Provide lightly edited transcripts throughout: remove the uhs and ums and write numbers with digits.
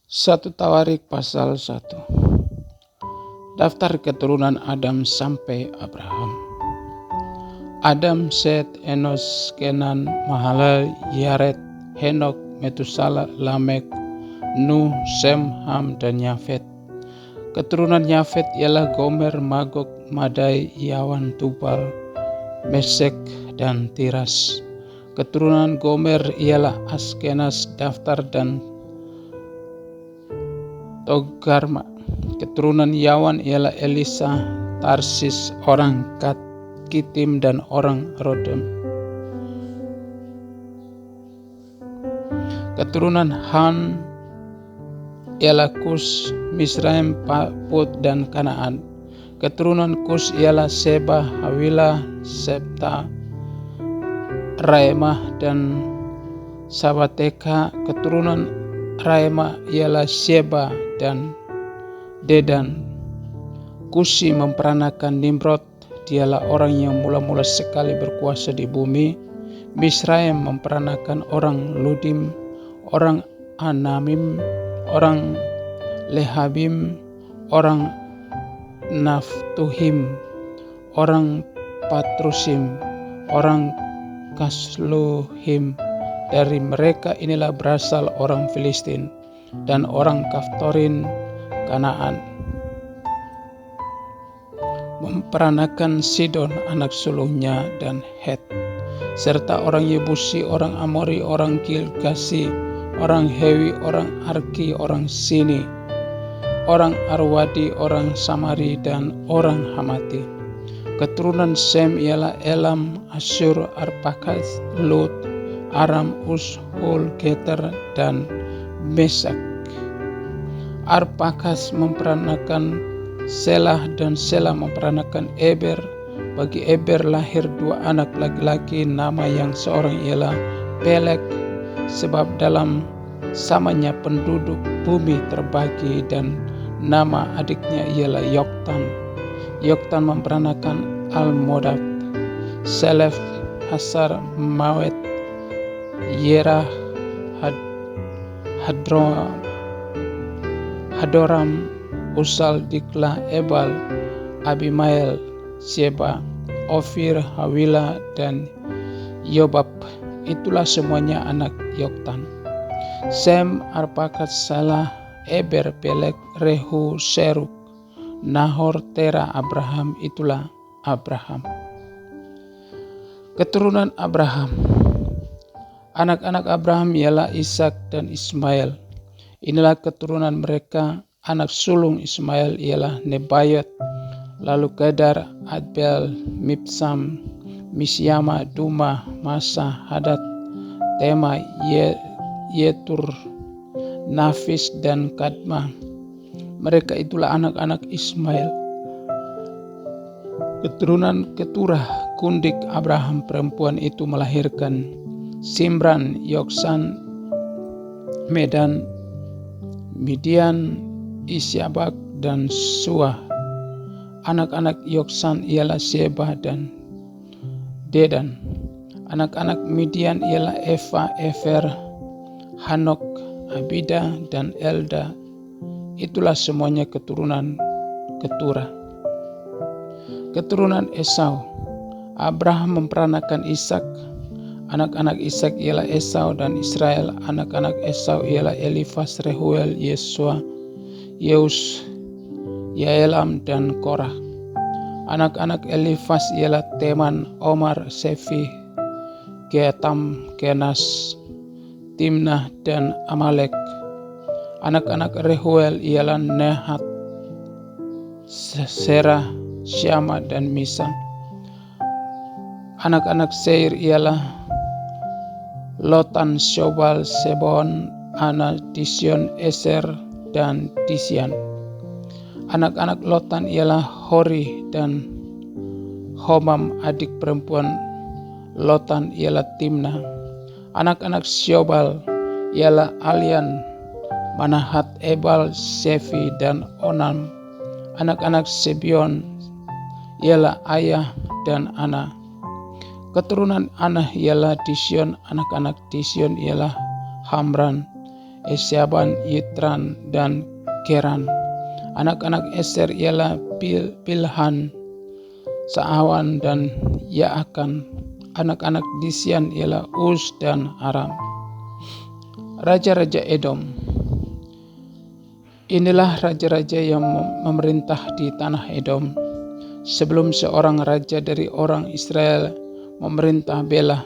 1 Tawarik pasal 1. Daftar keturunan Adam sampai Abraham. Adam, Set, Enos, Kenan, Mahalalel, Yared, Henok, Metusala, Lamek, Nuh, Sem, Ham, dan Yafet. Keturunan Yafet ialah Gomer, Magog, Madai, Yawan, Tubal, Mesek, dan Tiras. Keturunan Gomer ialah Askenas, Daftar, dan Togarma. Keturunan Yawan ialah Elisa, Tarsis, orang Kitim, dan orang Rodem. Keturunan Han ialah Kus, Misraim, Put, dan Kanaan. Keturunan Kus ialah Seba, Hawila, Septa, Raemah, dan Sabateka. Keturunan Raemah ialah Sheba dan Dedan. Kusi memperanakan Nimrod, dialah orang yang mula-mula sekali berkuasa di bumi. Misraim memperanakan orang Ludim, orang Anamim, orang Lehabim, orang Naftuhim, orang Patrusim, orang Kasluhim. Dari mereka inilah berasal orang Filistin dan orang Kaftorin Kanaan. Memperanakan Sidon anak sulungnya dan Het, serta orang Yebusi, orang Amori, orang Girgasi, orang Hewi, orang Arki, orang Sini, orang Arwadi, orang Samari, dan orang Hamati. Keturunan Sem ialah Elam, Asyur, Arpakhad, Lut, Aram, Us, Hul, Geter, dan Mesak. Arpakhad memperanakan Selah, dan Selah memperanakan Eber. Bagi Eber lahir 2 anak laki-laki, nama yang seorang ialah Pelek, sebab dalam samanya penduduk bumi terbagi, dan nama adiknya ialah Yoktan. Yoktan memperanakan Almodad, Selef, Hasar, Mawet, Yerah, Hadoram, Usal, Dikla, Ebal, Abimael, Sheba, Ofir, Hawila, dan Yobab. Itulah semuanya anak Yoktan. Sem, Arpakhad, Salah, Eber, Pelek, Rehu, Seruk, Nahor, Tera, Abraham. Itulah Abraham. Keturunan Abraham. Anak-anak Abraham ialah Ishak dan Ismail. Inilah keturunan mereka. Anak sulung Ismail ialah Nebayot, lalu Kedar, Adbel, Mibsam, Misyama, Duma, Masa, Hadad, Tema, Yetur, Nafis, dan Kadma. Mereka itulah anak-anak Ismail. Keturunan Keturah, kundik Abraham perempuan itu melahirkan Simran, Yoksan, Medan, Midian, Isyabak, dan Suah. Anak-anak Yoksan ialah Sheba dan Dedan. Anak-anak Midian ialah Eva, Efer, Hanok, Abida, dan Elda. Itulah semuanya keturunan Keturah. Keturunan Esau. Abraham memperanakan Ishak. Anak-anak Ishak ialah Esau dan Israel. Anak-anak Esau ialah Elifas, Rehuel, Yesua, Yeus, Yaelam, dan Korah. Anak-anak Elifas ialah Teman, Omar, Sefi, Getam, Kenas, Timnah, dan Amalek. Anak-anak Rehuel ialah Nehat, Serah, Syama, dan Misa. Anak-anak Seir ialah Lotan, Shobal, Sebon, Ana, Dision, Eser, dan Disian. Anak-anak Lotan ialah Hori dan Homam. Adik perempuan Lotan ialah Timnah. Anak-anak Shobal ialah Alian, Manahat, Ebal, Sefi, dan Onam. Anak-anak Sebion ialah Ayah dan Ana. Keturunan Ana ialah Dision. Anak-anak Dision ialah Hamran, Esyaban, Yitran, dan Keran. Anak-anak Eser ialah Bilhan, Saawan, dan Yaakan. Anak-anak Disyan ialah Uz dan Aram. Raja-raja Edom. Inilah raja-raja yang memerintah di tanah Edom. Sebelum seorang raja dari orang Israel memerintah, Bela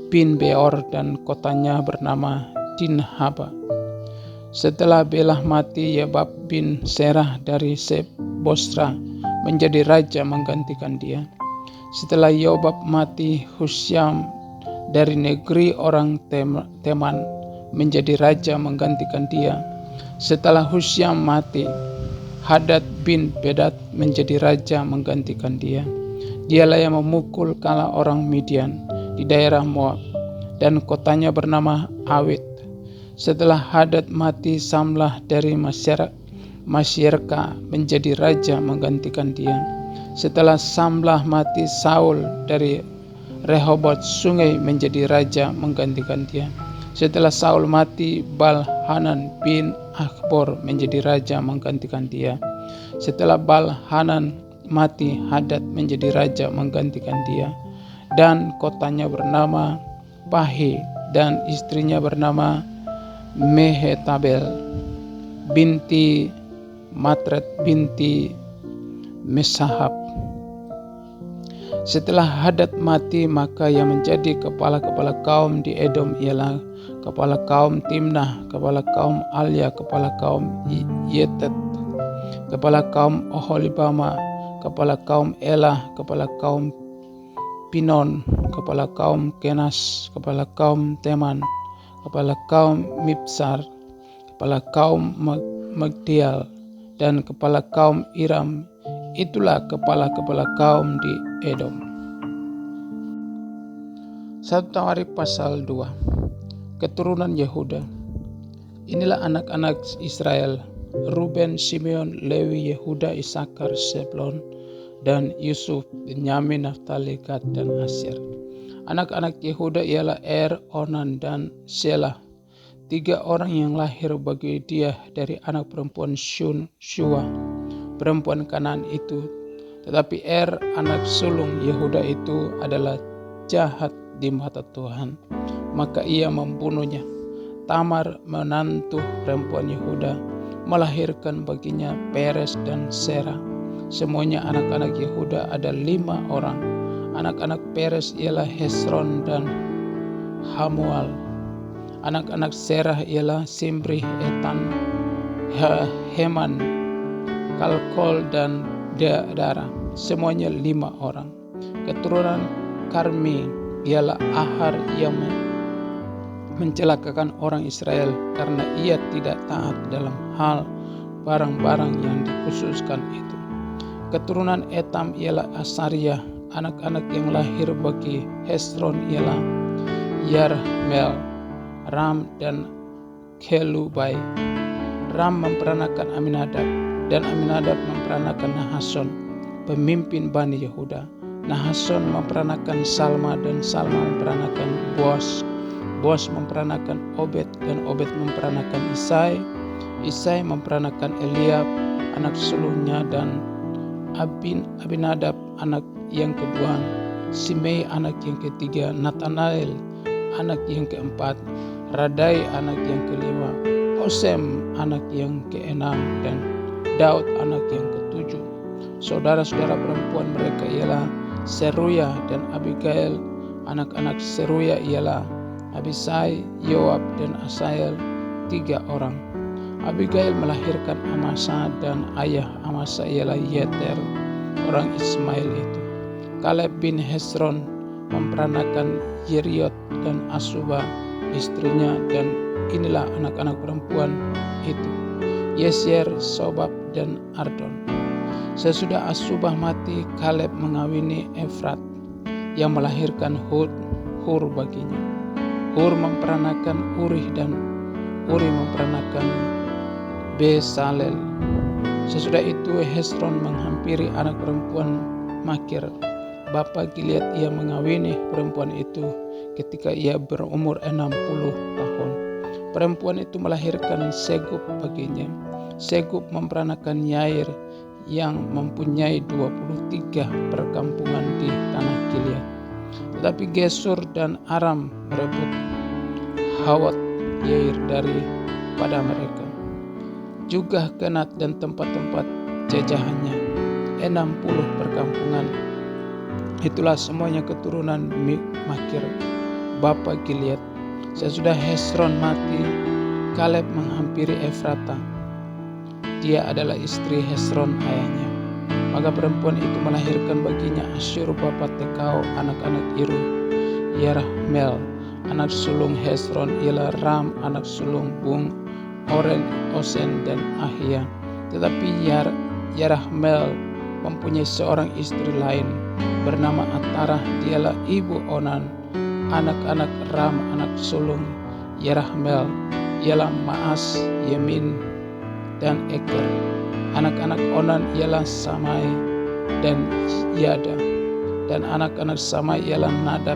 bin Beor dan kotanya bernama Dinhaba. Setelah Bela mati, Yobab bin Serah dari Bosra menjadi raja menggantikan dia. Setelah Yobab mati, Husyam dari negeri orang Teman menjadi raja menggantikan dia. Setelah Husyam mati, Hadad bin Bedad menjadi raja menggantikan dia. Dialah yang memukul kala orang Midian di daerah Moab, dan kotanya bernama Awit. Setelah Hadad mati, Samlah dari Masyirka menjadi raja menggantikan dia. Setelah Samlah mati, Saul dari Rehobot Sungai menjadi raja menggantikan dia. Setelah Saul mati, Baal-Hanan bin Akbor menjadi raja menggantikan dia. Setelah Baal-Hanan mati, Hadad menjadi raja menggantikan dia. Dan kotanya bernama Pahi, dan istrinya bernama Mehetabel binti Matred binti Mesahab. Setelah Hadad mati, maka yang menjadi kepala-kepala kaum di Edom ialah kepala kaum Timnah, kepala kaum Alia, kepala kaum Yetet, kepala kaum Oholibama, kepala kaum Elah, kepala kaum Pinon, kepala kaum Kenas, kepala kaum Teman, kepala kaum Mibsar, kepala kaum Magdial, dan kepala kaum Iram. Itulah kepala-kepala kaum di Edom. 1 Tawarik pasal 2. Keturunan Yehuda. Inilah anak-anak Israel: Ruben, Simeon, Lewi, Yehuda, Isakar, Sebulon, dan Yusuf, Benyamin, Naftali, Gad, dan Asyir. Anak-anak Yehuda ialah Onan, dan Shelah, 3 orang yang lahir bagi dia dari anak perempuan Shua, perempuan Kanaan itu. Tetapi anak sulung Yehuda itu adalah jahat di mata Tuhan, maka ia membunuhnya. Tamar, menantu perempuan Yehuda, melahirkan baginya Peres dan Serah. Semuanya anak-anak Yehuda ada 5 orang. Anak-anak Peres ialah Hesron dan Hamual. Anak-anak Serah ialah Simri, Etan, Heman, Kalkol, dan Dara. Semuanya 5 orang. Keturunan Karmi ialah Ahar yang mencelakakan orang Israel karena ia tidak taat dalam hal barang-barang yang dikhususkan itu. Keturunan Etam ialah Asaria. Anak-anak yang lahir bagi Hesron ialah Yarmel, Ram, dan Kelubai. Ram memperanakan Aminadab, dan Aminadab memperanakan Nahason, pemimpin Bani Yehuda. Nahason memperanakan Salma, dan Salma memperanakan Boas. Boas memperanakan Obed, dan Obed memperanakan Isai. Isai memperanakan Eliab, anak sulungnya, dan Abinadab anak yang kedua, Simei anak yang ketiga, Natanael anak yang keempat, Radai anak yang kelima, Osem anak yang keenam, dan Daud anak yang ketujuh. Saudara-saudara perempuan mereka ialah Seruya dan Abigail. Anak-anak Seruya ialah Abisai, Yoab, dan Asael, 3 orang. Abigail melahirkan Amasa, dan ayah Amasa ialah Yeter, orang Ismail itu. Kaleb bin Hesron memperanakan Yeriot dan Asuba, istrinya, dan inilah anak-anak perempuan itu: Yesyer, Sobab, dan Ardon. Sesudah Asubah mati, Kaleb mengawini Efrat yang melahirkan Hur baginya. Hur memperanakan Uri, dan Uri memperanakan Besalel. Sesudah itu Hesron menghampiri anak perempuan Makir, bapa Gilead. Ia mengawini perempuan itu ketika ia berumur 60 tahun. perempuan itu melahirkan Segub baginya. Segub memperanakan Yair yang mempunyai 23 perkampungan di tanah Gilead. Tetapi Gesur dan Aram merebut Hawat Yair daripada mereka. Juga Kenat dan tempat-tempat jajahannya, 60 perkampungan. Itulah semuanya keturunan Makir, bapa Gilead. Sesudah Hesron mati, Kaleb menghampiri Efrata. Dia adalah istri Hesron ayahnya. Maka perempuan itu melahirkan baginya Asyur bapa Tekau, anak-anak Iru, Yerahmeel, anak sulung Hesron ialah Ram, anak sulung Bung, Oren, Osen, dan Ahia. Tetapi Yerahmeel mempunyai seorang istri lain bernama Atarah, dialah ibu Onan. Anak-anak Ram, anak sulung Yerahmeel, ialah Maas, Yemin, dan Eker. Anak-anak Onan ialah Samai dan Yada, dan anak-anak Samai ialah Nadab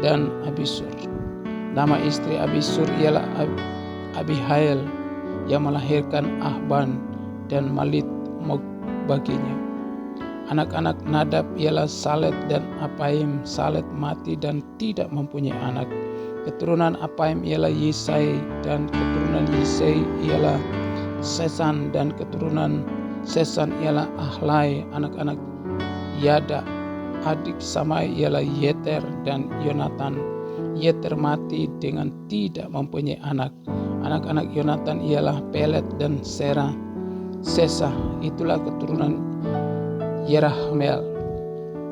dan Abisur. Nama istri Abisur ialah Abihail, yang melahirkan Ahban dan Malit baginya. Anak-anak Nadab ialah Salet dan Apaim. Salet mati dan tidak mempunyai anak. Keturunan Apaim ialah Yisai, dan keturunan Yisai ialah Sesan, dan keturunan Sesan ialah Ahlai. Anak-anak Yada, adik Samai, ialah Yeter dan Yonatan. Yeter mati dengan tidak mempunyai anak. Anak-anak Yonatan ialah Pelet dan Sesah. Itulah keturunan Yerahmeel.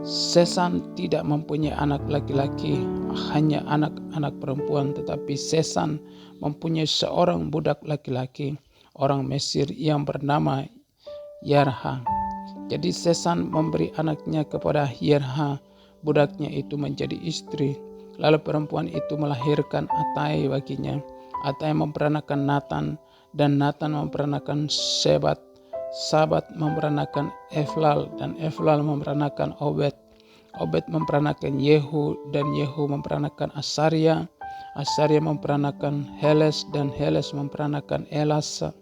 Sesan tidak mempunyai anak laki-laki, hanya anak-anak perempuan. Tetapi Sesan mempunyai seorang budak laki-laki, orang Mesir yang bernama Yerha. Jadi Sesan memberi anaknya kepada Yerha, budaknya itu menjadi istri. Lalu perempuan itu melahirkan Atai baginya. Atai memperanakan Natan, dan Natan memperanakan Sebat. Sabat memperanakan Eflal, dan Eflal memperanakan Obed. Obed memperanakan Yehu, dan Yehu memperanakan Asaria. Asaria memperanakan Heles, dan Heles memperanakan Elasa.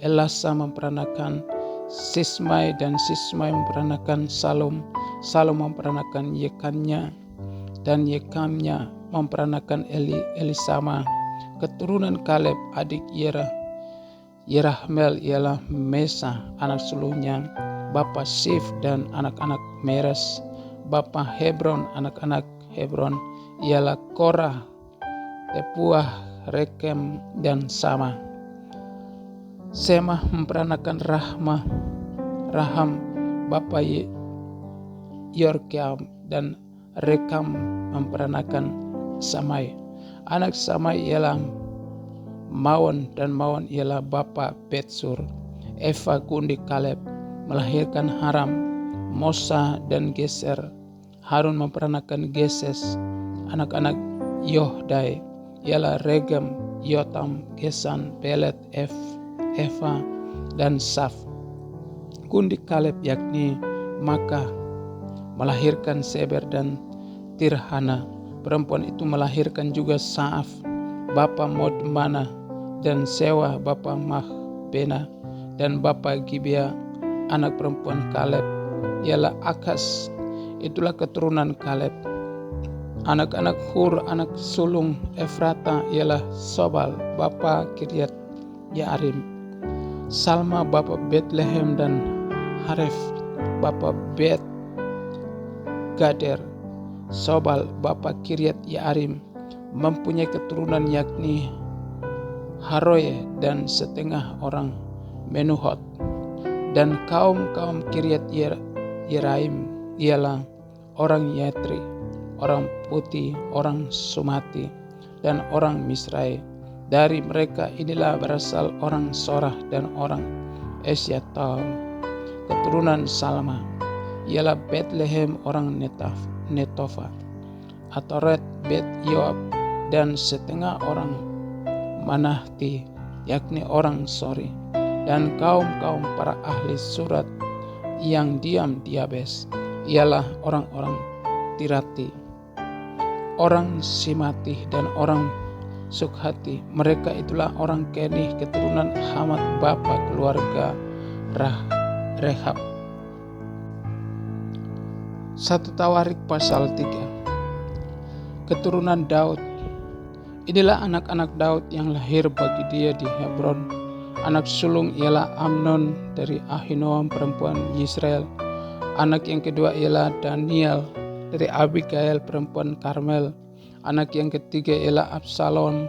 Elasa memperanakan Sismai, dan Sismai memperanakan Salum. Salum memperanakan Yekanya, dan Yekamnya memperanakan Elisama. Keturunan Kaleb adik Yerahmeel ialah Mesa, anak sulungnya, bapa Sif, dan anak-anak Meres. Bapa Hebron, anak-anak Hebron ialah Korah, Tepuah, Rekem, dan Sama. Semah memperanakan Raham, bapa Yorkeam, dan Rekam memperanakan Samai. Anak Samai ialah Mawon, dan Mawon ialah bapa Betsur. Eva gundi Kaleb melahirkan Haram, Mosa, dan Geser. Harun memperanakan Geses. Anak-anak Yohdai ialah Regem, Yotam, Gesan, Pelet, Eva, dan Saf. Gundi Kaleb yakni Maka melahirkan Seber dan Tirhana. Perempuan itu melahirkan juga Saaf, bapa Modmana, dan Sewa, bapa Mahbena, dan bapa Gibea. Anak perempuan Kaleb ialah Akas. Itulah keturunan Kaleb. Anak-anak Hur, anak sulung Efrata, ialah Sobal, bapa Kiryat Yearim. Salma, bapa Betlehem, dan Haref, bapa Bet Gader. Sobal, bapa Kiryat Yearim, mempunyai keturunan yakni Haroye dan setengah orang Menuhot. Dan kaum Kiryat Yeraim ialah orang Yetri, orang Puti, orang Sumati, dan orang Misrai. Dari mereka inilah berasal orang Sorah dan orang Esyatal. Keturunan Salma ialah Betlehem, orang Netofa, Atoret, Bet Yoab, dan setengah orang Manahti, yakni orang Sori, dan kaum para ahli surat yang diam di Yabes ialah orang-orang Tirati, orang Simati, dan orang Sukhati. Mereka itulah orang Keni, keturunan Hamat bapa keluarga Rehab. 1 Tawarik pasal 3. Keturunan Daud. Inilah anak-anak Daud yang lahir bagi dia di Hebron. Anak sulung ialah Amnon dari Ahinoam perempuan Yisrael. Anak yang kedua ialah Daniel dari Abigail perempuan Karmel. Anak yang ketiga ialah Absalom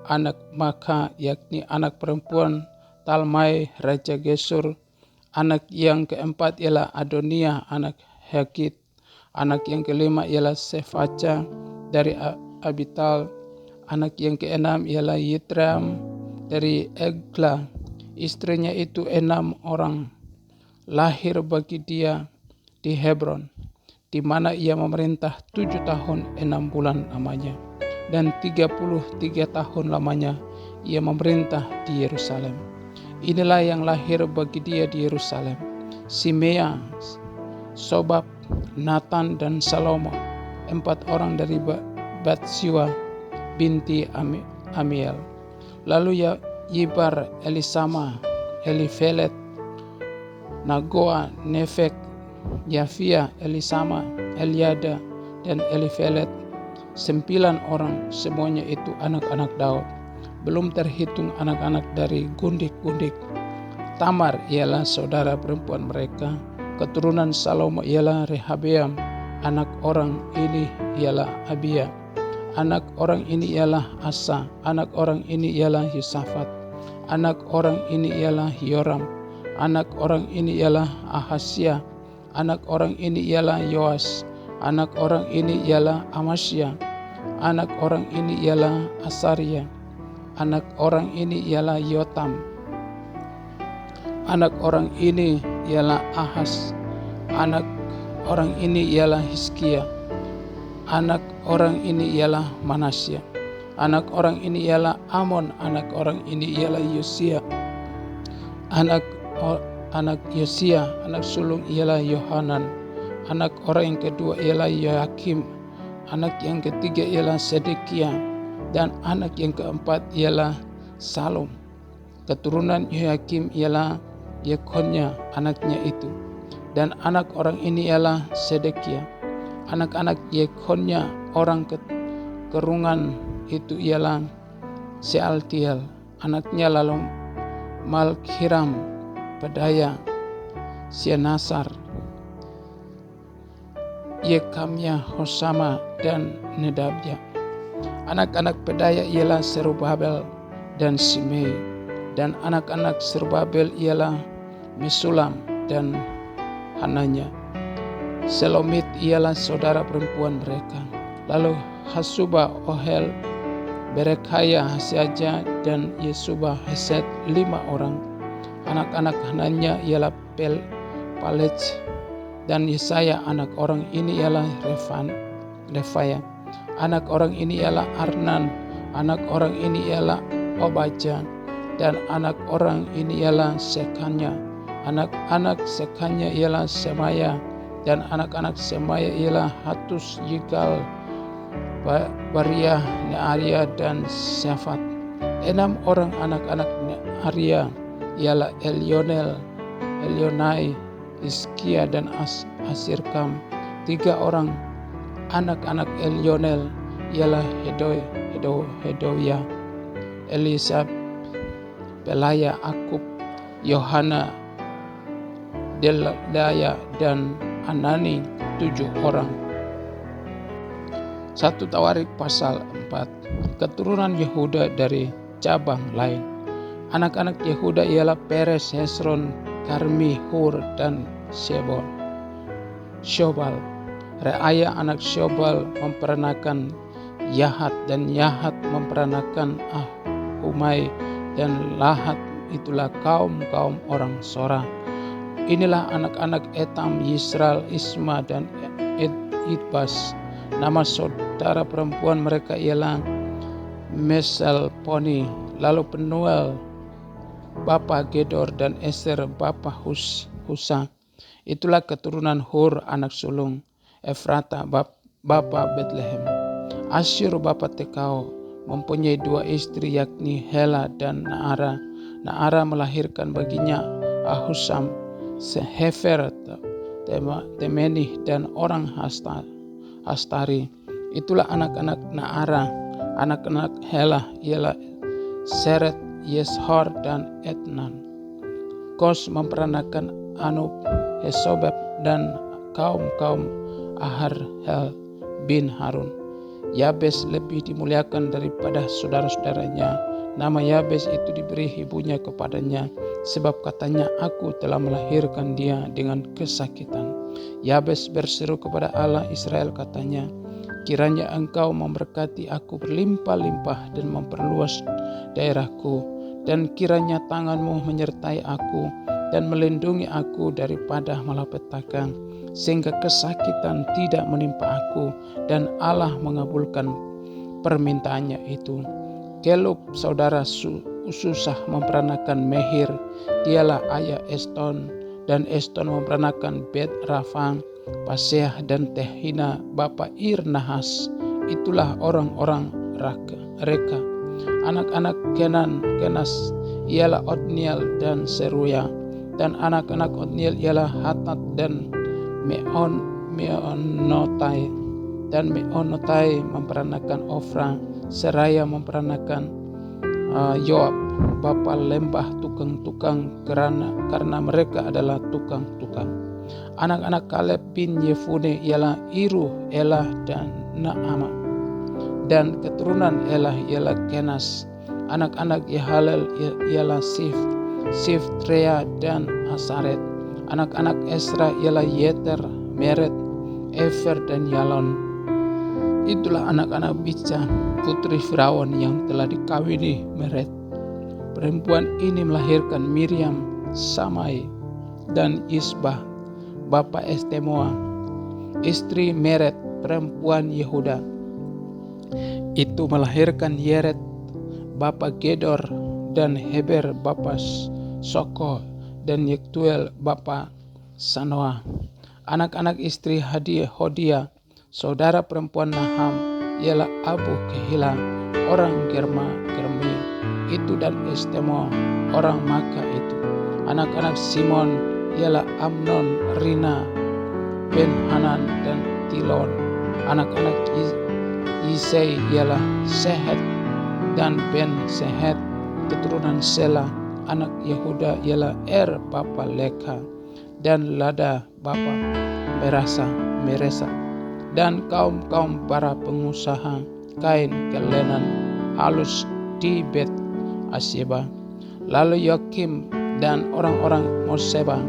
anak Maaka, yakni anak perempuan Talmai Raja Gesur. Anak yang keempat ialah Adonia anak Hagit. Anak yang kelima ialah Sefaca dari Abital. Anak yang keenam ialah Yitram dari Egla. Istrinya itu 6 orang. Lahir bagi dia di Hebron, di mana ia memerintah 7 tahun 6 bulan lamanya, dan 33 tahun lamanya ia memerintah di Yerusalem. Inilah yang lahir bagi dia di Yerusalem: Simea, Sobab, Nathan, dan Salomo, 4 orang dari Batsiwa binti Amiel. Lalu Yibar, Elisama, Elifelet, Nagoa, Nefek, Yafia, Elisama, Eliada, dan Elifelet, 9 orang. Semuanya itu anak-anak Daud, belum terhitung anak-anak dari gundik-gundik. Tamar ialah saudara perempuan mereka. Keturunan Salomo ialah Rehabeam. Anak orang ini ialah Abia. Anak orang ini ialah Asa. Anak orang ini ialah Yosafat. Anak orang ini ialah Yoram. Anak orang ini ialah Ahasia. Anak orang ini ialah Yoas. Anak orang ini ialah Amasya. Anak orang ini ialah Asaria. Anak orang ini ialah Yotam. Anak orang ini ialah Ahas. Anak orang ini ialah Hizkia. Anak orang ini ialah Manasya. Anak orang ini ialah Amon. Anak orang ini ialah Yosia. Anak Yosia, anak sulung ialah Yohanan. Anak orang yang kedua ialah Yoakim. Anak yang ketiga ialah Sedekia. Dan anak yang keempat ialah Salom. Keturunan Yoakim ialah Yekonya anaknya itu. Dan anak orang ini ialah Sedekia. Anak-anak Yekonya orang kerungan itu ialah Sealtiel. Anaknya lalu Malkiram, Pedaya, Sienasar, Yekamya, Hosama, dan Nedabya. Anak-anak Pedaya ialah Serubabel dan Simei. Dan anak-anak Serubabel ialah Mesulam dan Hananya. Selomit ialah saudara perempuan mereka. Lalu Hasuba, Ohel, Berekhaya, Hasiaja, dan Yesuba, Hesed, 5 orang. Anak-anak Hananya ialah Palej dan Yesaya. Anak orang ini ialah Refaya. Anak orang ini ialah Arnan. Anak orang ini ialah Obaja. Dan anak orang ini ialah Sekanya. Anak-anak Sekanya ialah Semaya. Dan anak-anak Semaya ialah Hatus, Yigal, Bariah, Nearia, dan Syafat. 6 orang anak-anak Nearia ialah Elionai, Iskia, dan Asirkam. 3 orang anak-anak Elionel ialah Hedoya, Elisab, Pelaya, Akub, Yohana, Delaya, dan Anani. 7 orang. 1 Tawarik pasal 4. Keturunan Yehuda dari cabang lain. Anak-anak Yehuda ialah Peres, Hesron, Karmi, Hur, dan Shobal. Reaya anak Shobal memperanakan Yahat, dan Yahat memperanakan Ahumai, dan Lahat itulah kaum orang Sora. Inilah anak-anak Etam, Yisrael, Isma, dan Idbas. Nama saudara perempuan mereka ialah Meselponi. Lalu Penuel bapa Gedor, dan Eser bapa Husa. Itulah keturunan Hur anak sulung. Efrata bapa Betlehem. Asyur bapa Tekao. mempunyai 2 istri, yakni Hela dan Naara. Naara melahirkan baginya Ahusam, Sehefer, Temenih, dan orang Hastari. Itulah anak-anak Naara. Anak-anak Hela ialah Seret, Yeshor, dan Etnan. Kos memperanakan Anub, Hesobeb, dan kaum Aharhel bin Harun. Yabes lebih dimuliakan daripada saudara-saudaranya. Nama Yabes itu diberi ibunya kepadanya, sebab katanya, aku telah melahirkan dia dengan kesakitan. Yabes berseru kepada Allah Israel, katanya, kiranya engkau memberkati aku berlimpah-limpah dan memperluas daerahku, dan kiranya tanganmu menyertai aku dan melindungi aku daripada malapetaka, sehingga kesakitan tidak menimpa aku. Dan Allah mengabulkan permintaannya itu. Kelub saudara Ususah memperanakan Mehir, dialah ayah Eston, dan Eston memperanakan Bet Rafang, Paseah, dan Tehina bapa Ir-Nahas. Itulah orang-orang Reka. Anak-anak Kenas ialah Otniel dan Seruya, dan anak-anak Otniel ialah Hatat dan Meonotai. Dan Meonotai memperanakan Ofra. Seraya memperanakan Yoab bapa lembah tukang-tukang, karena mereka adalah tukang-tukang. Anak-anak Kaleb bin Yefune ialah Iru, Elah, dan Naama. Dan keturunan Elah ialah Kenas. Anak-anak Yahalel ialah Sif, Trea, dan Asaret. Anak-anak Esra ialah Yeter, Meret, Efer, dan Yalon. Itulah anak-anak Bica, putri Firaun yang telah dikawini Meret. Perempuan ini melahirkan Miriam, Samai, dan Isbah, bapa Estemoa, istri Meret, perempuan Yehuda. Itu melahirkan Yeret, bapa Gedor, dan Heber, bapa Soko, dan Yektuel, bapa Sanoa. Anak-anak istri Hodia, saudara perempuan Naham, ialah Abu Kehila, orang Germi itu, dan Estemo, orang Maka itu. Anak-anak Simon ialah Amnon, Rina, Ben Hanan, dan Tilon. Anak-anak Yisei ialah Sehet dan Ben Sehet, keturunan Sela. Anak Yehuda ialah bapa Leka, dan Lada bapa Meresa. Dan kaum para pengusaha kain kelenan halus di Bet Asyeba. Lalu Yokim dan orang-orang Moseba,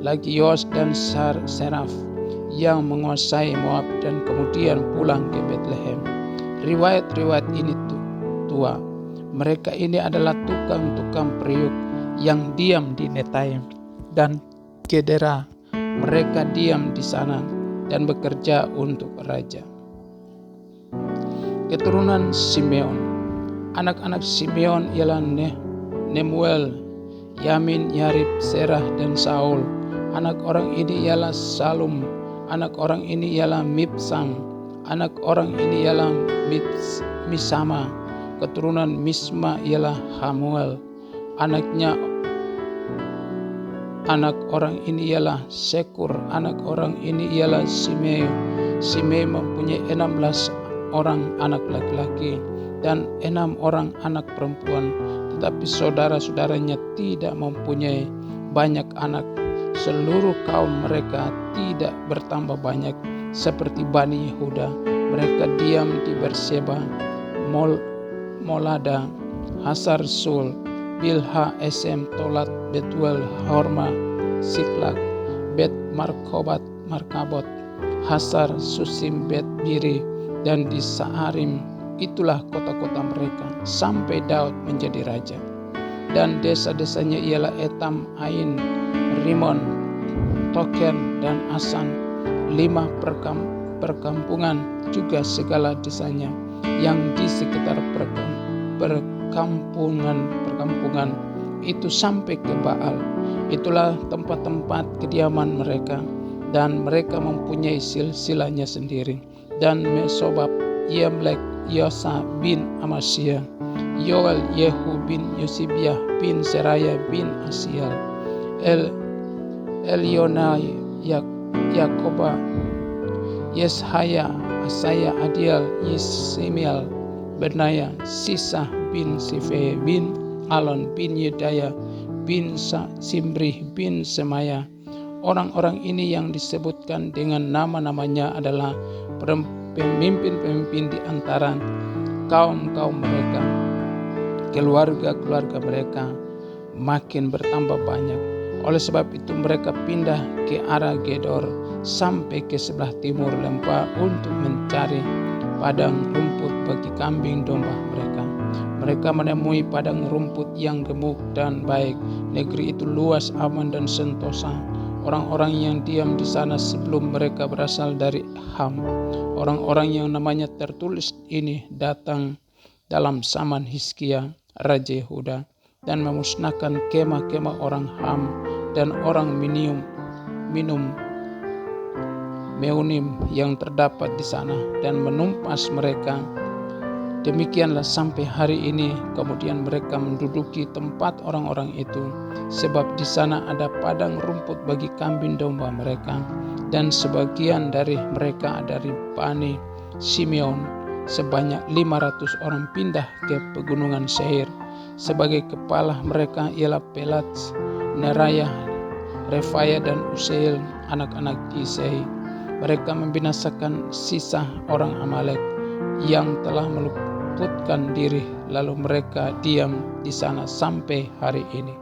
lagi Yos dan Seraf yang menguasai Moab, dan kemudian pulang ke Bethlehem. Riwayat ini tua. Mereka ini adalah tukang-tukang periuk yang diam di Netaim dan Gedera. Mereka diam di sana dan bekerja untuk raja. Keturunan Simeon. Anak-anak Simeon ialah Nemuel, Yamin, Yarib, Serah, dan Saul. Anak orang ini ialah Salum. Anak orang ini ialah Mibsam. Anak orang ini ialah Misama. Keturunan Misma ialah Hamuel. Anak orang ini ialah Sekur. Anak orang ini ialah Simei. Simei mempunyai 16 orang anak laki-laki dan 6 orang anak perempuan. Tetapi saudara-saudaranya tidak mempunyai banyak anak. Seluruh kaum mereka tidak bertambah banyak seperti Bani Yehuda. Mereka diam di Berseba, Molada, Hasar Sul, Bilha, Esem, Tolat, Betuel, Horma, Siklak, Bet Markabot, Hasar, Susim, Bet Biri, dan di Saarim. Itulah kota-kota mereka sampai Daud menjadi raja. Dan desa-desanya ialah Etam, Ain, Rimon, Token, dan Asan. 5 perkampungan juga segala desanya yang di sekitar perkampungan itu sampai ke Baal. Itulah tempat-tempat kediaman mereka, dan mereka mempunyai silsilahnya sendiri. Dan Mesobab, Yemlek, Yosa bin Amasya, Yoel Yehu bin Yosibiah bin Seraya bin Asiel, Elionai Yakoba, Yeshaya, Asaya, Adiel, Yisemiel, Benaya, Sisa bin Sife bin Alon bin Yedaya bin Simri bin Semaya. Orang-orang ini yang disebutkan dengan nama-namanya adalah pemimpin-pemimpin di antara kaum-kaum mereka. Keluarga-keluarga mereka makin bertambah banyak. Oleh sebab itu mereka pindah ke arah Gedor sampai ke sebelah timur lembah untuk mencari padang rumput bagi kambing domba mereka. Mereka menemui padang rumput yang gemuk dan baik. Negeri itu luas, aman dan sentosa. Orang-orang yang diam di sana sebelum mereka berasal dari Ham. Orang-orang yang namanya tertulis ini datang dalam zaman Hizkia, Raja Yehuda, dan memusnahkan kemah-kemah orang Ham dan orang Meunim yang terdapat di sana dan menumpas mereka. Demikianlah sampai hari ini. Kemudian mereka menduduki tempat orang-orang itu, sebab di sana ada padang rumput bagi kambing domba mereka. Dan sebagian dari mereka dari Bani Simeon sebanyak 500 orang pindah ke pegunungan Seir. Sebagai kepala mereka ialah Pelats, Neraya, Refaya dan Usiel, anak-anak Isai. Mereka membinasakan sisa orang Amalek yang telah meluputkan diri, lalu mereka diam di sana sampai hari ini.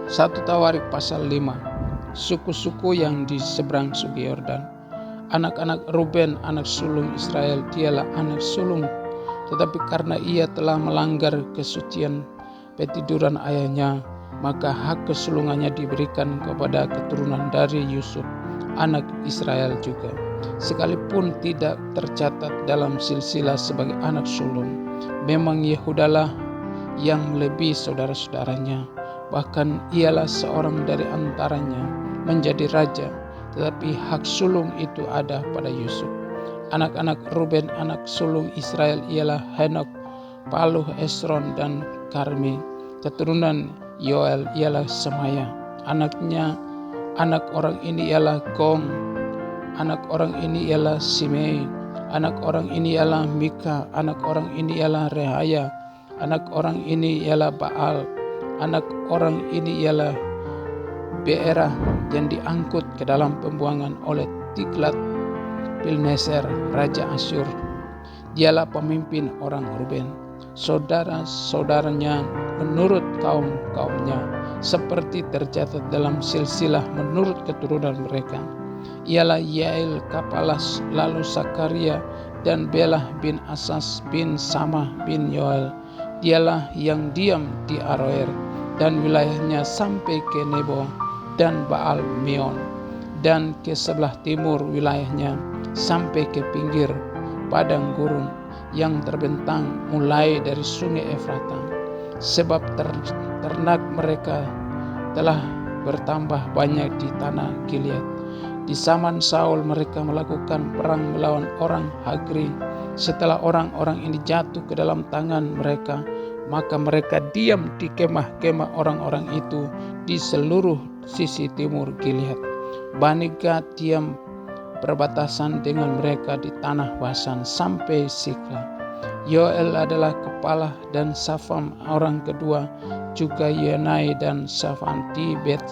1 Tawarik pasal 5. Suku-suku yang di seberang Sungai Yordan. Anak-anak Ruben, anak sulung Israel, dialah anak sulung, tetapi karena ia telah melanggar kesucian petiduran ayahnya, maka hak kesulungannya diberikan kepada keturunan dari Yusuf, anak Israel juga, sekalipun tidak tercatat dalam silsilah sebagai anak sulung. Memang Yehudalah yang melebihi saudara-saudaranya, bahkan ialah seorang dari antaranya menjadi raja, tetapi hak sulung itu ada pada Yusuf. Anak-anak Ruben, anak sulung Israel ialah Henok, Paluh, Esron, dan Karmi. Keturunan Yoel ialah Semaya. Anak orang ini ialah Gong. Anak orang ini ialah Simei. Anak orang ini ialah Mika. Anak orang ini ialah Rehaya. Anak orang ini ialah Baal. Anak orang ini ialah Beerah yang diangkut ke dalam pembuangan oleh Tiglat-Pilneser, Raja Asyur. Dialah pemimpin orang Ruben. Saudara-saudaranya menurut kaum-kaumnya, seperti tercatat dalam silsilah menurut keturunan mereka, ialah Yael Kapalas, lalu Sakaria dan Belah bin Asas bin Samah bin Yoel. Dialah yang diam di Aroer dan wilayahnya sampai ke Nebo dan Baal Meon, dan ke sebelah timur wilayahnya sampai ke pinggir padang gurun yang terbentang mulai dari sungai Efrata. Sebab ternak mereka telah bertambah banyak di tanah Gilead. Di zaman Saul mereka melakukan perang melawan orang Hagri. Setelah orang-orang ini jatuh ke dalam tangan mereka, maka mereka diam di kemah-kemah orang-orang itu di seluruh sisi timur Gilead. Bani Gad diam perbatasan dengan mereka di tanah Basan sampai Sikla. Yoel adalah kepala dan Safam orang kedua, juga Yenai dan Safan di Bet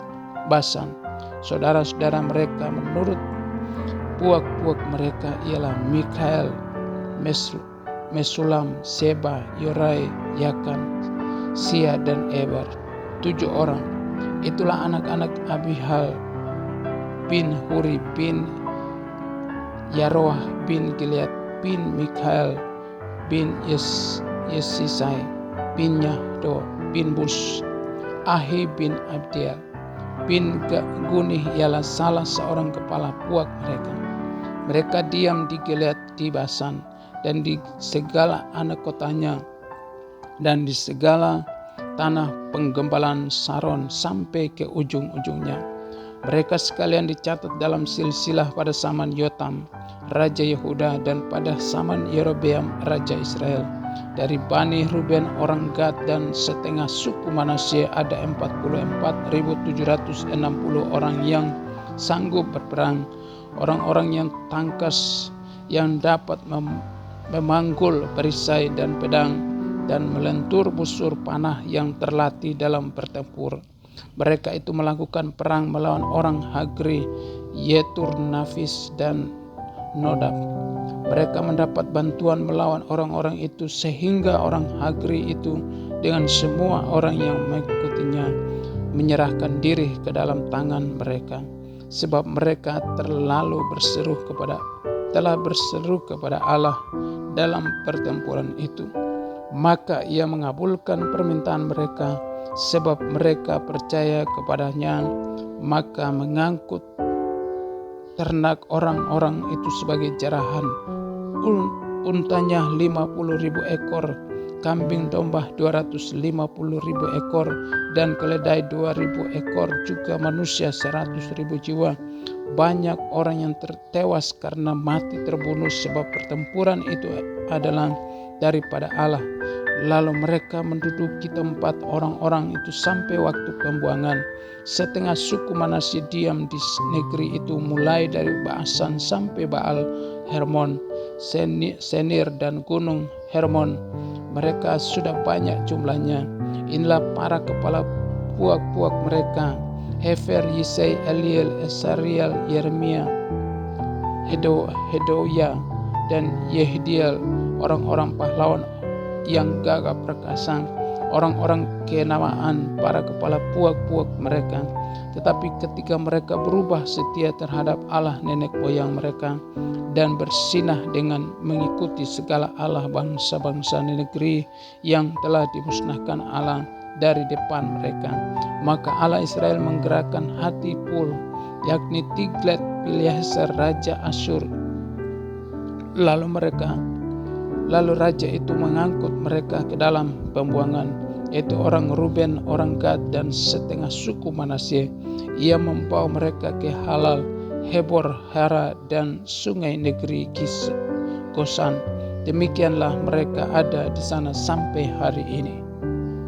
Basan. Saudara-saudara mereka menurut puak-puak mereka ialah Mikael, Mesulam, Seba, Yorai, Yakan, Sia dan Eber, 7 orang. Itulah anak-anak Abihal bin Huri bin Yaroah bin Gilead bin Mikael bin Yesisai bin Yahdo bin Bus. Ahi bin Abdiel bin Gunih ialah salah seorang kepala puak mereka. Mereka diam di Gilead di Basan dan di segala anak kotanya dan di segala tanah penggembalaan Saron sampai ke ujung-ujungnya. Mereka sekalian dicatat dalam silsilah pada zaman Yotam, Raja Yehuda, dan pada zaman Yerobeam, Raja Israel. Dari Bani Ruben orang Gad dan setengah suku Manasye ada 44.760 orang yang sanggup berperang, orang-orang yang tangkas, yang dapat memanggul perisai dan pedang, dan melentur busur panah, yang terlatih dalam bertempur. Mereka itu melakukan perang melawan orang Hagri, Yetur, Nafis, dan Nodab. Mereka mendapat bantuan melawan orang-orang itu, sehingga orang Hagri itu dengan semua orang yang mengikutinya menyerahkan diri ke dalam tangan mereka, sebab mereka telah berseru kepada Allah dalam pertempuran itu. Maka ia mengabulkan permintaan mereka, sebab mereka percaya kepadanya. Maka mengangkut ternak orang-orang itu sebagai jarahan, untanya 50.000 ekor, kambing domba 250.000 ekor, dan keledai 2.000 ekor, juga manusia 100.000 jiwa. Banyak orang yang tewas karena mati terbunuh, sebab pertempuran itu adalah daripada Allah. Lalu mereka menduduki tempat orang-orang itu sampai waktu pembuangan. Setengah suku Manasye diam di negeri itu, mulai dari Basan sampai Baal Hermon, Senir, dan gunung Hermon. Mereka sudah banyak jumlahnya. Inilah para kepala puak-puak mereka: Hefer, Yisai, Eliel, Esariel, Yeremia, Hedoya, dan Yehdiel, orang-orang pahlawan yang gagah perkasa, orang-orang kenamaan, para kepala puak-puak mereka. Tetapi ketika mereka berubah setia terhadap Allah nenek moyang mereka, dan bersinah dengan mengikuti segala allah bangsa-bangsa negeri yang telah dimusnahkan Allah dari depan mereka, maka Allah Israel menggerakkan hati Pul, yakni Tiglat-Pileser raja Asyur. Lalu raja itu mengangkut mereka ke dalam pembuangan, yaitu orang Ruben, orang Gad, dan setengah suku Manasye. Ia membawa mereka ke Halal, Hebor, Hara, dan sungai negeri Gosan. Demikianlah mereka ada di sana sampai hari ini.